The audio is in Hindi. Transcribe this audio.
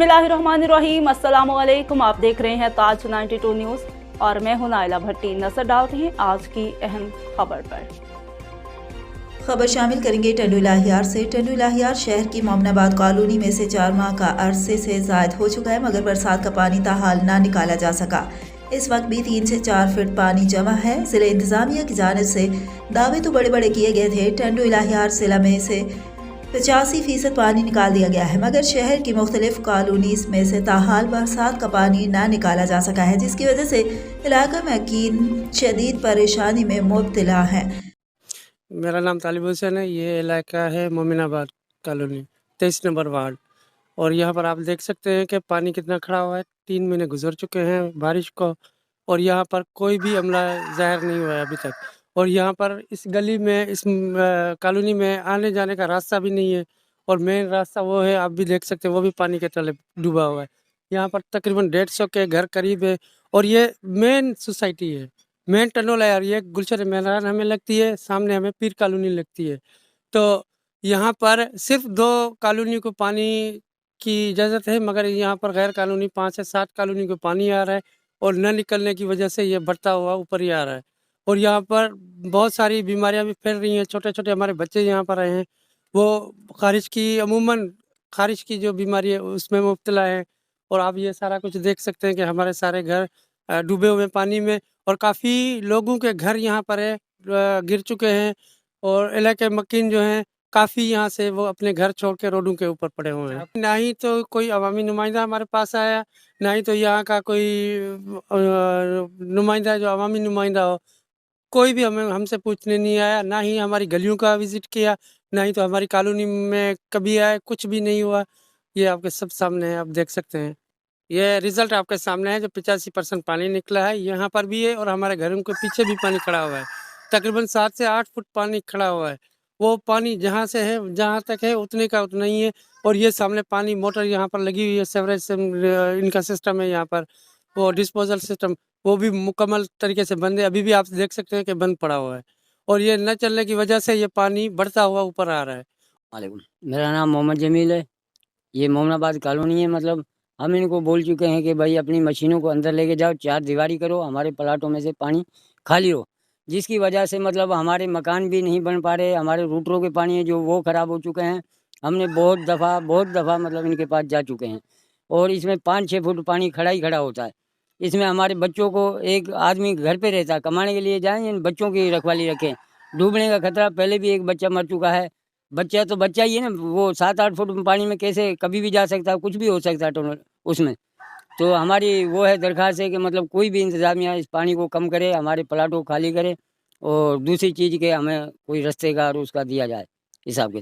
बिस्मिल्लाहिर्रहमानिर्रहीम, अस्सलामु अलैकुम। आप देख रहे हैं ताज 92 न्यूज़ और मैं हूं नाइला भट्टी। नजर डालते हैं आज की अहम खबर पर। खबर शामिल करेंगे टंडू लाहियार से। टंडू लाहियार शहर की मोमनाबाद कॉलोनी में से 4 माह का अरसे से जायद हो चुका है, मगर बरसात का पानी ताहाल ना निकाला जा सका। इस वक्त भी 3 से 4 फीट पानी जमा है। जिले इंतजामिया की जानिब से दावे तो बड़े बड़े किए गए थे। टंडू लाहियार जिला में से 85% पानी निकाल दिया गया है, मगर शहर की मुख्तलिफ कॉलोनीज में से ताहाल बरसात का पानी ना निकाला जा सका है, जिसकी वजह से इलाका में शदीद परेशानी में मुब्तला है। मेरा नाम तालिब हुसैन है। ये इलाका है मोमिनाबाद कॉलोनी 23 नंबर वार्ड। और यहाँ पर आप देख सकते हैं कि पानी कितना खड़ा हुआ है। 3 महीने गुजर चुके हैं बारिश को और यहाँ पर कोई भी अमला ज़ाहिर नहीं हुआ है अभी तक। और यहाँ पर इस गली में इस कॉलोनी में आने जाने का रास्ता भी नहीं है। और मेन रास्ता वो है, आप भी देख सकते हैं, वो भी पानी के तले डूबा हुआ है। यहाँ पर तकरीबन 150 के घर करीब है और ये मेन सोसाइटी है, मेन टनोल है यार। ये गुलशन मैदान हमें लगती है, सामने हमें पीर कॉलोनी लगती है। तो यहाँ पर सिर्फ 2 कॉलोनी को पानी की इजाज़त है, मगर यहाँ पर गैर कानूनी 5 से 7 कॉलोनी को पानी आ रहा है और न निकलने की वजह से ये बढ़ता हुआ ऊपर ही आ रहा है। और यहाँ पर बहुत सारी बीमारियाँ भी फैल रही हैं। छोटे छोटे हमारे बच्चे यहाँ पर आए हैं, वो खारिश की जो बीमारी है उसमें मुब्तला है। और आप ये सारा कुछ देख सकते हैं कि हमारे सारे घर डूबे हुए पानी में और काफ़ी लोगों के घर यहाँ पर है गिर चुके हैं। और इलाके मकीन जो हैं काफ़ी यहाँ से वो अपने घर छोड़ के रोडों के ऊपर पड़े हुए हैं। ना ही तो कोई अवामी नुमाइंदा हमारे पास आया, ना ही तो यहाँ का कोई नुमाइंदा जो अवामी नुमाइंदा हो, कोई भी हमें हमसे पूछने नहीं आया। ना ही हमारी गलियों का विज़िट किया, ना ही तो हमारी कॉलोनी में कभी आए, कुछ भी नहीं हुआ। ये आपके सब सामने है, आप देख सकते हैं। ये रिजल्ट आपके सामने है जो 85% पानी निकला है यहाँ पर भी है और हमारे घरों के पीछे भी पानी खड़ा हुआ है। तकरीबन 7 से 8 फुट पानी खड़ा हुआ है। वो पानी जहाँ से है, जहाँ तक है उतने का उतना ही है। और ये सामने पानी मोटर यहाँ पर लगी हुई है, सेवरेज से इनका सिस्टम है यहाँ पर, वो डिस्पोजल सिस्टम वो भी मुकम्मल तरीके से बंद है। अभी भी आप देख सकते हैं कि बंद पड़ा हुआ है और ये न चलने की वजह से ये पानी बढ़ता हुआ ऊपर आ रहा है। वालेकुम, मेरा नाम मोहम्मद जमील है। ये मोमनाबाद कॉलोनी है। मतलब हम इनको बोल चुके हैं कि भाई अपनी मशीनों को अंदर लेके जाओ, 4 दीवारी करो, हमारे प्लाटों में से पानी खाली हो, जिसकी वजह से मतलब हमारे मकान भी नहीं बन पा रहे। हमारे रूटरों के पानी है जो वो ख़राब हो चुके हैं। हमने बहुत दफ़ा मतलब इनके पास जा चुके हैं और इसमें 5-6 फुट पानी खड़ा ही खड़ा होता है। इसमें हमारे बच्चों को, एक आदमी घर पे रहता है, कमाने के लिए जाएँ, इन बच्चों की रखवाली रखें। डूबने का खतरा, पहले भी एक बच्चा मर चुका है। बच्चा तो बच्चा ही है ना, वो 7-8 फुट पानी में कैसे कभी भी जा सकता है, कुछ भी हो सकता है टोनल उसमें। तो हमारी वो है दरख्वास्त है कि मतलब कोई भी इंतज़ामिया इस पानी को कम करे, हमारे प्लाटों को खाली करे और दूसरी चीज़ के हमें कोई रास्ते का और उसका दिया जाए हिसाब किताब।